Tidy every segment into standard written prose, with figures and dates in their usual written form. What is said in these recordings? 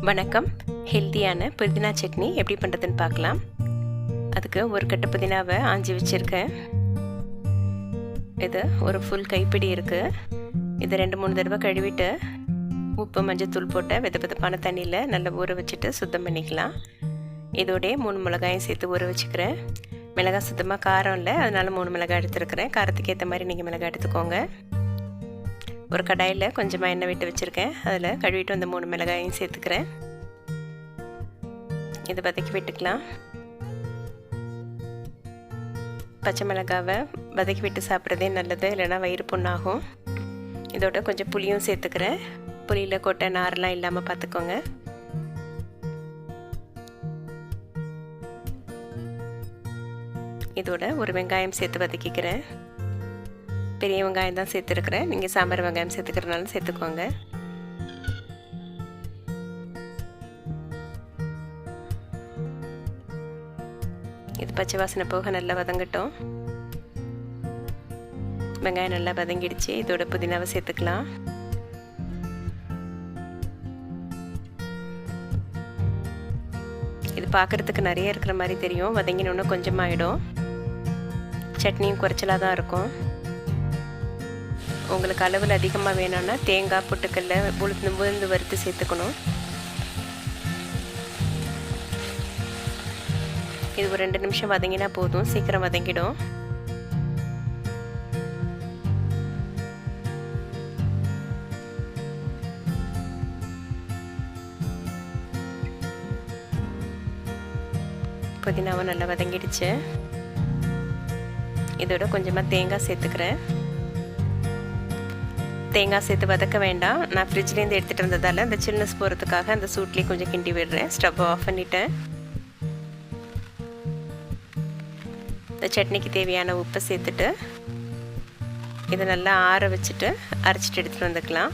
வணக்கம். ஹெல்த்தியான புதினா சட்னி எப்படி பண்ணுறதுன்னு பார்க்கலாம். அதுக்கு ஒரு கட்டு புதினாவை ஆஞ்சி வச்சுருக்கேன். இது ஒரு ஃபுல் கைப்பிடி இருக்குது. இதை 2-3 தடவை கழுவிட்டு உப்பு மஞ்சத்தூள் போட்ட வெதுப்பான தண்ணியில் நல்லா ஊற வச்சுட்டு சுத்தம் பண்ணிக்கலாம். இதோடைய 3 மிளகாயும் சேர்த்து ஊற வச்சுக்கிறேன். மிளகாய் சுத்தமாக காரம் இல்லை, அதனால் 3 மிளகாய் எடுத்துருக்கிறேன். காரத்துக்கு ஏற்ற மாதிரி நீங்கள் மிளகாய் எடுத்துக்கோங்க. ஒரு கடாயில் கொஞ்சமாக எண்ணெய் விட்டு வச்சுருக்கேன். அதில் கழுவிட்டு அந்த 3 மிளகாயும் சேர்த்துக்கிறேன். இதை வதக்கி விட்டுக்கலாம். பச்சை மிளகாவை வதக்கி விட்டு சாப்பிட்றதே நல்லது, இல்லைனா வயிறு புண்ணாகும். இதோட கொஞ்சம் புளியும் சேர்த்துக்கிறேன். புளியில் கொட்டை நாரெலாம் இல்லாமல் பார்த்துக்கோங்க. இதோட ஒரு வெங்காயம் சேர்த்து வதக்கிக்கிறேன். பெரிய வெங்காயம் தான் சேர்த்துருக்குறேன். நீங்கள் சாம்பார் வெங்காயம் சேர்த்துக்கிறனாலும் சேர்த்துக்கோங்க. இது பச்சை வாசனை போக நல்லா வதங்கட்டும். வெங்காயம் நல்லா வதங்கிடுச்சு. இதோட புதினாவை சேர்த்துக்கலாம். இது பார்க்குறதுக்கு நிறைய இருக்கிற மாதிரி தெரியும், வதங்கினோன்னு கொஞ்சமாகிடும். சட்னியும் குறைச்சலாக தான் இருக்கும். உங்களுக்கு அளவில் அதிகமாக வேணும்னா தேங்காய் பொட்டுக்கல்ல உளுந்து வறுத்து சேர்த்துக்கணும். இது ஒரு 2 நிமிஷம் வதங்கினா போதும், சீக்கிரம் வதங்கிடும். புதினாவும் நல்லா வதங்கிடுச்சு. இதோட கொஞ்சமாக தேங்காய் சேர்த்துக்கிறேன். தேங்காய் சேர்த்து வதக்க வேண்டாம். நான் ஃப்ரிட்ஜ்லேருந்து எடுத்துகிட்டு வந்ததால் அந்த சில்னஸ் போகிறதுக்காக அந்த சூட்லேயே கொஞ்சம் கிண்டி விடுறேன். ஸ்டவ்வை ஆஃப் பண்ணிவிட்டேன். இந்த சட்னிக்கு தேவையான உப்பை சேர்த்துட்டு இதை நல்லா ஆற வச்சுட்டு அரைச்சிட்டு எடுத்துகிட்டு வந்துக்கலாம்.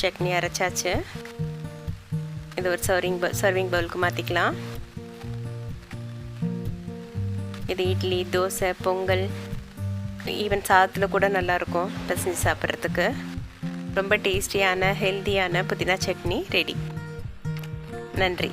சட்னி அரைச்சாச்சு. இது ஒரு சர்விங் பவுலுக்கு மாற்றிக்கலாம். இது இட்லி, தோசை, பொங்கல், ஈவன் சாதத்தில் கூட நல்லாயிருக்கும் பிசைஞ்சு சாப்பிட்றதுக்கு. ரொம்ப டேஸ்டியான ஹெல்த்தியான புதினா சட்னி ரெடி. நன்றி.